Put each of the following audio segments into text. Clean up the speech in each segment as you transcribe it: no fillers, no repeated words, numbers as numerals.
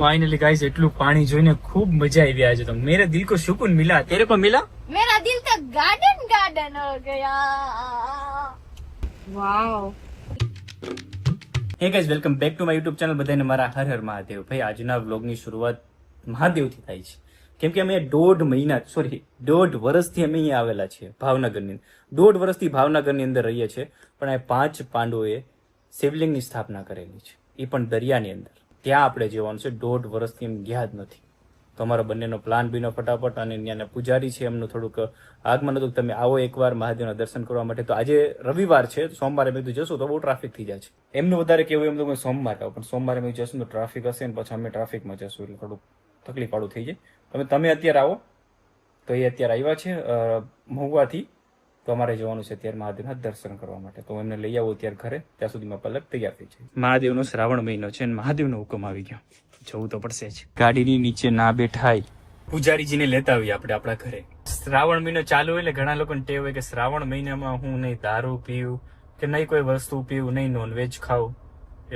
Finally guys એટલું પાણી જોઈને ખૂબ મજા આવી આજે તો मेरे दिल को सुकून मिला तेरे को मिला मेरा दिल तो गार्डन गार्डन हो गया wow hey guys welcome back to my YouTube channel બધાને મારા હર હર મહાદેવ ભાઈ આજના વ્લોગની શરૂઆત મહાદેવથી થાય છે કેમ કે અમે દોઢ વર્ષથી અમે અહીંયા આવેલા છીએ ભાવનગરની દોઢ વર્ષથી ભાવનગરની અંદર રહીએ છીએ પણ આ 5 પાંડવોએ શિવલિંગની સ્થાપના કરેલી છે એ પણ દરિયાની અંદર ત્યાં આપણે જવાનું છે દોઢ વર્ષથી એમ ગયા જ નથી તો અમારો બંનેનો પ્લાન બીનો ફટાફટ અને ત્યાંના પૂજારી છે એમનું થોડુંક આગમન હતું તમે આવો એકવાર મહાદેવના દર્શન કરવા માટે તો આજે રવિવાર છે સોમવારે મેં કીધું જશું તો બહુ ટ્રાફિક થઈ જાય છે એમનું વધારે કેવું એમ તો કોઈ સોમવારે આવું પણ સોમવારે મેં જશું તો ટ્રાફિક હશે ને પછી અમે ટ્રાફિકમાં જશું એટલે થોડુંક તકલીફ વાળું થઈ જાય તમે અત્યારે આવો તો એ અત્યારે આવ્યા છે મહુવાથી તો અમારે જવાનું છે અત્યારે મહાદેવના દર્શન કરવા માટે તો એમને લઈ આવો અત્યારે ઘરે ત્યાં સુધીમાં પલક તૈયાર થઈ જાય મહાદેવનો શ્રાવણ મહિનો છે અને મહાદેવનો હુકમ આવી ગયો જવું તો પડશે જ ગાડીની નીચે ના બેઠાય પૂજારીજીને લેતા આવીએ આપણે આપણા ઘરે શ્રાવણ મહિનો ચાલુ એટલે ઘણા લોકોને ટેવ હોય કે શ્રાવણ મહિનામાં હું નહીં દારૂ પીવું કે નહીં કોઈ વસ્તુ પીવું નહીં નોનવેજ ખાવું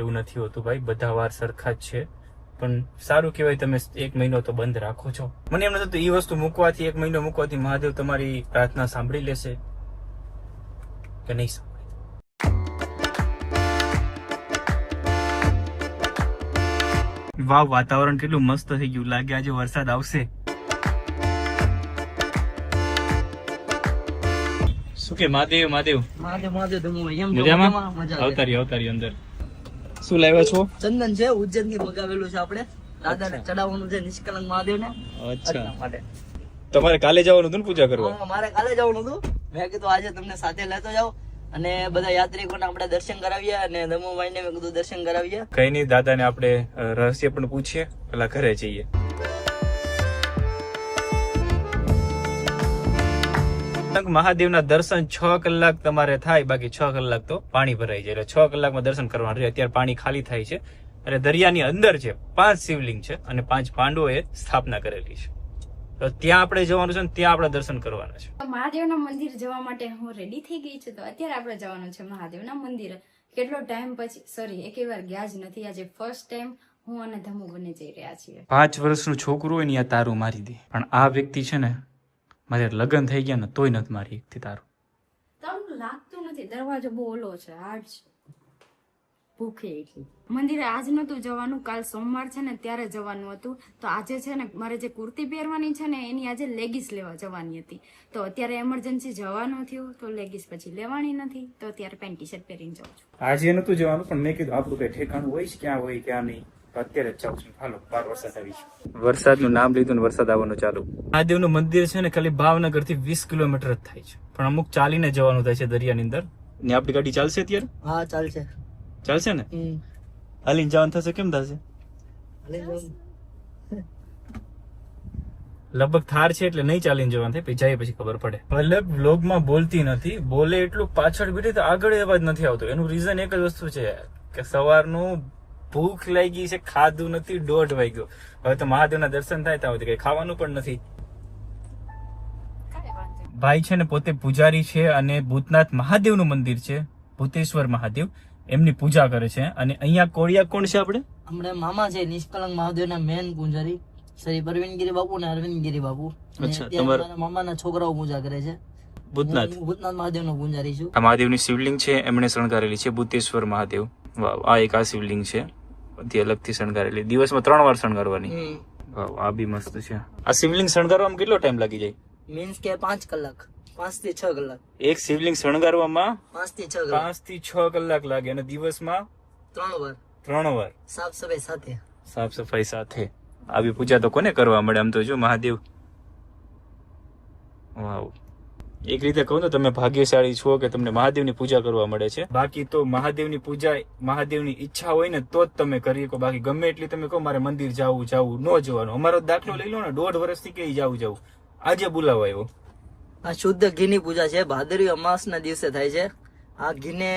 એવું નથી હોતું ભાઈ બધા વાર સરખા જ છે પણ સારું કહેવાય તમે એક મહિનો તો બંધ રાખો છો મને એમ નથી એ વસ્તુ મૂકવાથી એક મહિનો મૂકવાથી મહાદેવ તમારી પ્રાર્થના સાંભળી લેશે કે નહીં સાંભળે વાહ વાતાવરણ કેટલું મસ્ત થઈ ગયું લાગે આજે વરસાદ આવશે શું કે મહાદેવ મજામાં અવતારી અંદર શું લાવ્યા છો ચંદન છે ઉજ્જૈન થી મગાવેલું છે આપણે દાદાને ચડાવવાનું છે નિષ્કલંક મહાદેવને અચ્છા માટે તમારે કાલે જવાનું હતું ને પૂજા કરવા મારે કાલે જવાનું હતું મેં કીધું આજે તમને સાથે લેતો જાવ અને બધા યાત્રિકોને આપણે દર્શન કરાવીએ અને ધમુભાઈને મેં કીધું દર્શન કરાવીએ કઈ નહીં દાદાને આપણે રહસ્ય પણ પૂછીએ પેલા ઘરે જઈએ મહાદેવના દર્શન 6 કલાક તમારે થાય બાકી 6 કલાક તો પાણી ભરાઈ જાય એટલે 6 કલાકમાં દર્શન કરવાનું રહે અત્યારે પાણી ખાલી થાય છે અને દરિયાની અંદર છે 5 શિવલિંગ છે અને 5 પાંડવોએ સ્થાપના કરેલી છે તો ત્યાં આપણે જવાનું છે ને ત્યાં આપણે દર્શન કરવાના છે મહાદેવના મંદિર જવા માટે હું રેડી થઈ ગઈ છું તો અત્યારે આપણે જવાનું છે મહાદેવના મંદિરે કેટલો ટાઈમ પછી એક વાર ગયા જ નથી આજે ફર્સ્ટ ટાઈમ હું અને ધમુ બંને જઈ રહ્યા છીએ 5 વર્ષનું છોકરું હોય ને આ તારું મારી દે પણ આ વ્યક્તિ છે ને મારે લગ્ન થઈ ગયા ને તોય નથી મારી એકથી તારું તમને લાગતું નથી દરવાજો બહુ ઓલો છે હાર્ડ છે ભૂખે એટલી મંદિરે આજ નતું જવાનું કાલ સોમવાર છે ને ત્યારે જવાનું હતું તો આજે છે ને મારે જે કુર્તી પહેરવાની છે ને એની આજે લેગીસ લેવા જવાની હતી તો અત્યારે એમરજન્સી જવાનું થયું તો લેગીસ પછી લેવાની નથી તો અત્યારે પેન્ટ ટી શર્ટ પહેરીને જાઉં છું આજે નતું જવાનું પણ મેં કીધું આપણું કઈ ઠેકાણું હોય છે ક્યાં હોય ક્યાં નહીં અત્યારે જ જાઉં છું હાલો બાર વરસાદ આવી વરસાદનું નામ લીધું ને વરસાદ આવવાનું ચાલુ મહાદેવનું મંદિર છે ને ખાલી ભાવનગર થી 20 કિલોમીટર જ થાય છે પણ અમુક ચાલીને જવાનું થાય છે દરિયાની અંદર ને આપણી ગાડી ચાલશે અત્યારે હા ચાલશે ને હાલીને જવાનું થશે કેમ થશે લગભગ થાર છે એટલે નહીં ચાલીને જવાનું થાય પછી જાય પછી ખબર પડે પલક વ્લોગમાં બોલતી નથી બોલે એટલું પાછળ બેઠી તો આગળ અવાજ નથી આવતો એનું રીઝન એક જ વસ્તુ છે કે સવારનું ભૂખ લાગી છે ખાધું નથી 1:30 વાગ્યો હવે તો મહાદેવના દર્શન થાય ત્યાં કઈ ખાવાનું પણ નથી ભાઈ છે ને પોતે પૂજારી છે અને ભૂતનાથ મહાદેવનું મંદિર છે ભૂતેશ્વર મહાદેવ એમની પૂજા કરે છે અને અહીંયા કોળિયા કોણ છે આપણે હમણાં મામા છે નિષ્કલંક મહાદેવના મેન પૂજારી શ્રી પરવીનગીરી બાપુ ને અરવિંદગીરી બાપુ તમારા મામાના છોકરાઓ પૂજા કરે છે ભૂતનાથ મહાદેવનો પૂજારી છું આ મહાદેવની શિવલિંગ છે એમણે શણગારેલી છે ભૂતેશ્વર મહાદેવ વાવ આ એક આ શિવલિંગ છે બધી અલગથી શણગારેલી દિવસમાં 3 વાર શણગારવાની વાવ આ બી મસ્ત છે આ શિવલિંગ શણગારવામાં કેટલો ટાઈમ લાગી જાય મીન્સ કે 5 કલાક 5 થી 6 કલાક એક શિવલિંગ શણગારવામાં 5 થી 6 કલાક 5 થી 6 કલાક લાગે અને દિવસમાં 3 વાર સાફ સફાઈ સાથે આવી પૂજા તો કોને કરવા મળે આમ તો જો મહાદેવ વાવ એક રીતે કહું તો તમે ભાગ્યશાળી છો કે તમને મહાદેવની પૂજા કરવા મળે છે બાકી તો મહાદેવની પૂજા મહાદેવની ઈચ્છા હોય ને તો જ તમે કરી શકો બાકી ગમે એટલી તમે કહો મારે મંદિર જાવું ન જવાનું અમારો દાખલો લઈ લો ને 1.5 વર્ષથી કઈ જાવું આજે બોલાવો આવ્યો આ શુદ્ધ ઘીની પૂજા છે ભાદરવી અમાસના દિવસે થાય છે આ ઘીને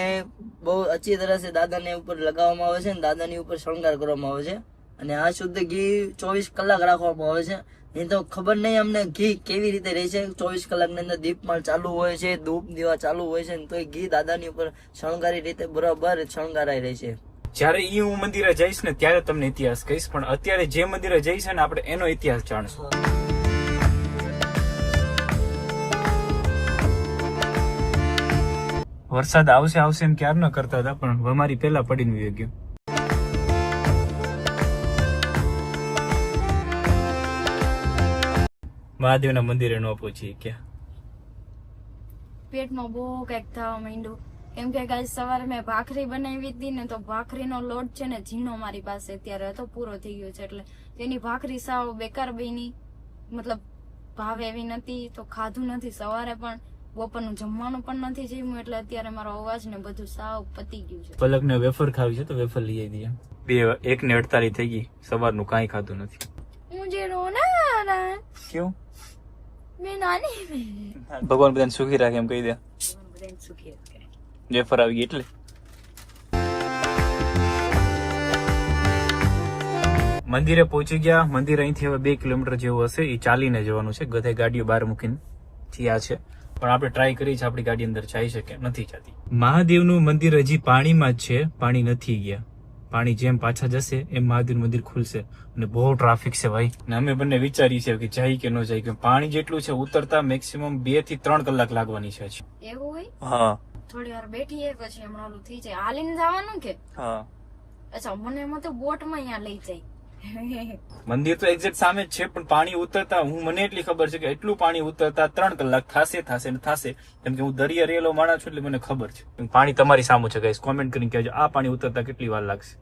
બહુ અચ્છી તરહ દાદાને ઉપર લગાવવામાં આવે છે અને દાદાની ઉપર શણગાર કરવામાં આવે છે અને આ શુદ્ધ ઘી 24 કલાક રાખવામાં આવે છે એ તો ખબર નહીં અમને ઘી કેવી રીતે રહે છે 24 કલાકની અંદર દીપમાળ ચાલુ હોય છે ધૂપ દીવા ચાલુ હોય છે તો એ ઘી દાદાની ઉપર શણગારી રીતે બરાબર શણગારાઈ રહે છે જ્યારે ઈ હું મંદિરે જઈશ ને ત્યારે તમને ઇતિહાસ કહીશ, પણ અત્યારે જે મંદિરે જઈશ ને આપણે એનો ઇતિહાસ જાણશું. વરસાદ આવશે આવશે એમ ક્યાર ન કરતા હતા, પણ અમારી પેલા પડીને વહી ગયો. મહાદેવના મંદિરે ન પહોંચી ક્યાં. પેટમાં બહુ કઈક થવા માંડ્યું, કેમ કે ગાઈસ સવારે મેં ભાખરી બનાવી હતી ને, તો ભાખરીનો લોટ છે ને ઝીણો મારી પાસે અત્યારે હતો, પૂરો થઈ ગયો છે, એટલે તેની ભાખરી સાવ બેકાર બની, મતલબ ભાવ એવી નથી, તો ખાધું નથી. સવારે પણ બપોરનું જમવાનું પણ નથી જમ્યું, એટલે અત્યારે મારો અવાજ ને બધું સાવ પતી ગયું છે. પલકને વેફર ખાવી છે તો વેફર લઈ આવી દઈએ. 1:48 થઈ ગઈ, સવારનું કાંઈ ખાધું નથી. મુજે રોના આ રહા હૈ, ક્યું? મેં નાની ભગવાન બધાને સુખી રાખે એમ કહી દે. બધાને સુખી રાખે. વેફર આવી ગઈ એટલે. મંદિરે પહોંચી ગયા. મંદિર અહીંથી હવે 2 કિલોમીટર જેવું હશે, એ ચાલીને જવાનું છે. બધે ગાડીઓ બહાર મૂકીને થયા છે, પણ આપણે ટ્રાય કરી છે આપણી ગાડી અંદર જઈ શકે, નથી જતી. મહાદેવનું મંદિર હજી પાણીમાં જ છે, પાણી નથી ગયા. પાણી જેમ પાછા જશે એમ મહાદેવનું મંદિર ખુલશે, અને બહુ ટ્રાફિક છે ભાઈ. અને અમે બંને વિચારીએ છીએ કે જાય કે ન જાય, કે પાણી જેટલું છે ઉતરતા મેક્સિમમ 2 થી 3 કલાક લાગવાની છે હજી. એવું હોય? હા થોડી વાર બેઠીએ પછી હમણાં ઓલું થઈ જાય. હાલીને જવાનું કે? હા. અચ્છા, મને એમાં તો બોટમાં અહીંયા લઈ જાય. મંદિર તો એક્ઝેક્ટ સામે જ છે, પણ પાણી ઉતરતા મને એટલી ખબર છે કે એટલું પાણી ઉતરતા 3 કલાક થશે ને થશે, કેમ કે હું દરિયા રેલો માણસ છું એટલે મને ખબર છે. પાણી તમારી સામું છે ગાઈસ, કોમેન્ટ કરીને કહેજો આ પાણી ઉતરતા કેટલી વાર લાગશે.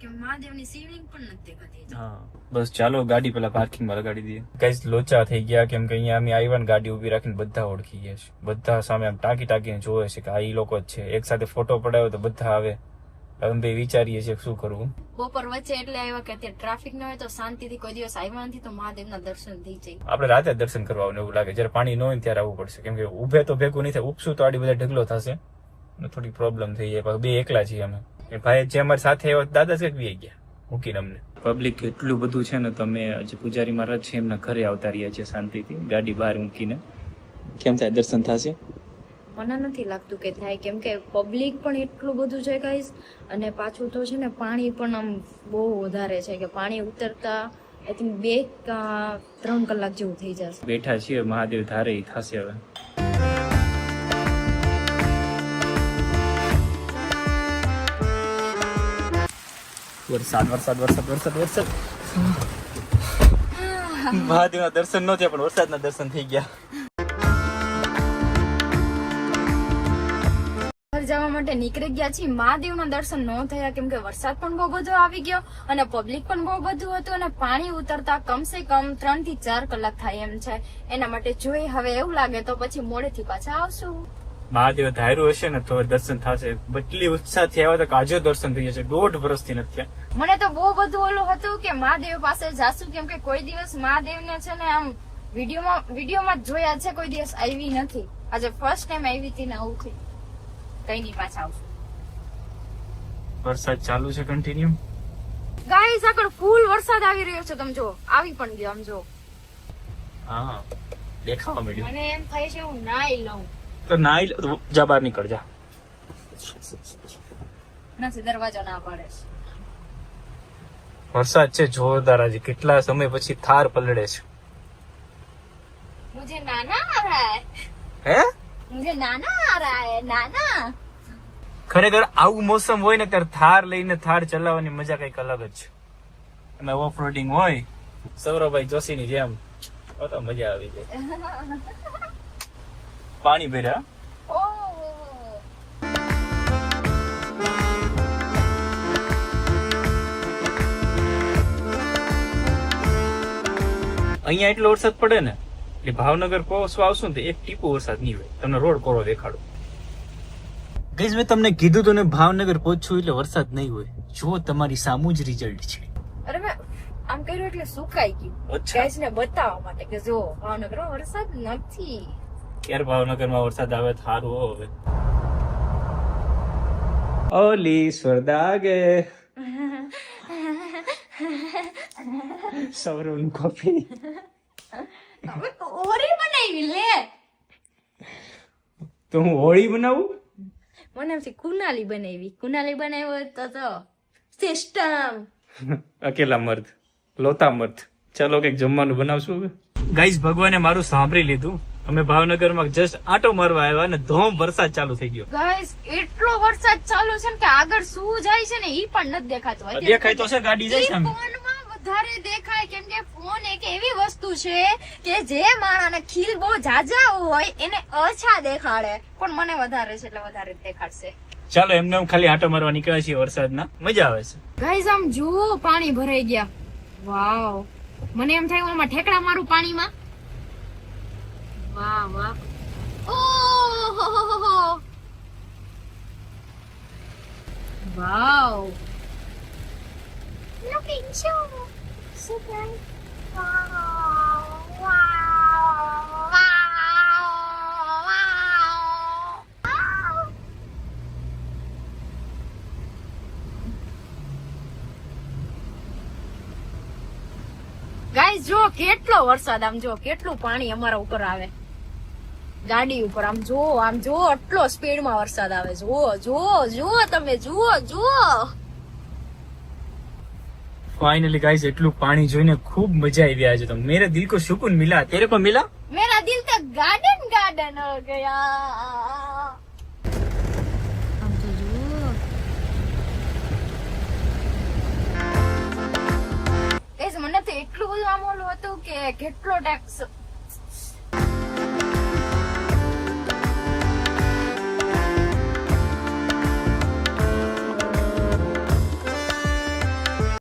કે મહાદેવની શિવલિંગ પણ નથી દેખાતી. હા બસ ચાલો ગાડી પેલા પાર્કિંગમાં લગાડી દઈએ. ગાઈસ લોચા થઈ ગયા, કેમ કે અહીંયા અમે આવ્યા ને ગાડી ઉભી રાખીને બધા ઓળખી ગયા છે. બધા સામે આમ ટાંકીને જોવે છે કે આ ઈ લોકો જ છે. એક સાથે ફોટો પડાવ્યો તો બધા આવે. અમે બે વિચારીએ છીએ શું કરવું. બપોર વચ્ચે એટલે આવ્યા કે અત્યારે ટ્રાફિક ન હોય તો શાંતિથી કોઈ દિવસ આવ્યા નથી તો મહાદેવના દર્શન થઈ જાય. આપણે રાતે દર્શન કરવા આવવાનું એવું લાગે, જયારે પાણી ન હોય ત્યારે આવવું પડશે, કેમ કે ઉભે તો ભેગું નહીં થાય, ઉપસું તો આડી બધા ઢગલો થશે ને થોડી પ્રોબ્લેમ થઈ જાય. બે એકલા છીએ અમે. એ ભાઈ જે અમારી સાથે આવ્યા દાદા છે વી ગયા મૂકીને અમને. પબ્લિક એટલું બધું છે ને, તમે જે પૂજારી મહારાજ છે એમના ઘરે આવતા રહ્યા છે શાંતિથી ગાડી બહાર મૂકીને. કેમ થાય દર્શન થશે? મને નથી લાગતું કે થાય, કેમ કે પબ્લિક પણ એટલું બધું છે ગાઈસ, અને પાછું તો છે ને પાણી પણ આમ બહુ વધારે છે, કે પાણી ઉતરતા આઈ થિંક 2-3 કલાક જેવું થઈ જશે. બેઠા છીએ, મહાદેવ ધારે ઈ થશે હવે. વરસાદ વરસાદ વરસાદ વરસાદ વરસાદ. મહાદેવના દર્શન ન થયા પણ વરસાદના દર્શન થઈ ગયા. જવા માટે નીકળી ગયા છીએ. મહાદેવના દર્શન ન થયા કેમ કે વરસાદ પણ બહુ બધો આવી ગયો અને પબ્લિક પણ બહુ બધું હતું, અને પાણી ઉતરતા કમસે કમ 3 થી 4 કલાક થાય એમ છે. એના માટે જોઈ હવે એવું લાગે તો પછી મોડેથી પાછા આવશું. મહાદેવ ધાર્યું હશે ને તો દર્શન થશે. એટલી ઉત્સાહથી આવ્યા હતા કે આજે દર્શન થઈ જશે. 1.5 વર્ષથી નથી થયા. મને તો બહુ બધું ઓલું હતું કે મહાદેવ પાસે જાશું, કેમ કે કોઈ દિવસ મહાદેવને છે ને આમ વિડીયોમાં જોયા છે, કોઈ દિવસ આવી નથી. આજે ફર્સ્ટ ટાઈમ આવી હતી ને આવું થયું. કઈ નહીં, પાછા આવશું. વરસાદ ચાલુ છે કન્ટિન્યુ. ગાઈસ આગળ ફૂલ વરસાદ આવી રહ્યો છે, તમે જો આવી પણ ગયો. આમ જો હા દેખાવા મળ્યું. મને એમ થાય છે હું નાઈ લઉં. તો નાઈ જા, બહાર નીકળ જા. નથી, દરવાજો ના પાડે છે. વરસાદ છે જોરદાર. આજે કેટલા સમય પછી થાર પલળે છે. મુझे नाना आ रहा है. હે मुझे नाना आ रहा है, नाना. ખરેખર આવું મોસમ હોય ને ત્યારે થાર લઈને થાર ચલાવવાની મજા કઈક અલગ જ છે. અને ઓફ રોડિંગ હોય સૌરભભાઈ જોશીની જેમ તો મજા આવી જાય. પાણી ભર્યા. અહીંયા એટલો વરસાદ પડે ને એટલે ભાવનગર પહોંચવા આવશું ને તો એક ટીપો વરસાદ નહીં હોય. તમને રોડ કોરો દેખાડો. ગઈસ મેં તમને કીધું તો ને ભાવનગર પહોંચવું એટલે વરસાદ નહીં હોય. જો તમારી સામું જ રિઝલ્ટ છે. અરે મેં આમ કર્યું એટલે સુકાઈ ગયું. ગાઈસ ને બતાવવા માટે કે જો ભાવનગરમાં વરસાદ નથી. યાર ભાવનગરમાં વરસાદ આવે સારું હવે. ઓલી સ્વર્દાગે સૌરવનું કોફી. હવે હોળી બનાવી લે. તો હું હોળી બનાવું? મને એમથી કુનાલી બનાવ્યો તો સિસ્ટમ. અકેલા મર્દ, લોતા મર્દ. ચાલો કંઈક જમવાનું બનાવશું હવે. ગાઈસ, ભગવાને મારું સાંભળી લીધું. અમે ભાવનગરમાં જસ્ટ આટો મારવા આવ્યા અને ધોમ વરસાદ ચાલુ થઈ ગયો. ગાઈસ એટલો વરસાદ ચાલુ છે ને કે આગળ શું જાય છે ને ઈ પણ નથી દેખાતું. દેખાય તો છે, ગાડી જાય છે આમ. ફોનમાં વધારે દેખાય કેમ કે ફોન એક એવી વસ્તુ છે કે જે માણસને ખીલ બહુ જાજા હોય એને ઓછા દેખાડે, પણ મને વધારે છે એટલે વધારે જ દેખાડશે. ચાલો એમને ખાલી આટો મારવા નીકળ્યા છીએ વરસાદના, મજા આવે છે. ગાઈસ આમ જુઓ પાણી ભરાઈ ગયા. વાવ, મને એમ થાય આમાં ઠેકડા મારું પાણીમાં. વાહ વાહ, ઓહો વાવ, looking so bright. Wow, wow, wow, wow. Guys જો કેટલો વરસાદ, આમ જો કેટલું પાણી અમારા ઉપર આવે ગાડી ઉપર. આમ જો આટલો સ્પીડમાં વરસાદ આવે. જુઓ તમે જુઓ. ફાઇનલી ગાઈસ, એટલું પાણી જોઈને ખૂબ મજા આવી આજે તો. મેરે દિલ કો સુકૂન મિલા, તેરે કો મિલા? મેરા દિલ તો ગાર્ડન હો ગયા. આમ તો જુઓ ગાઈસ, મને તો એટલું બધું આમ ઓલું હતું કે કેટલો ટેક્સ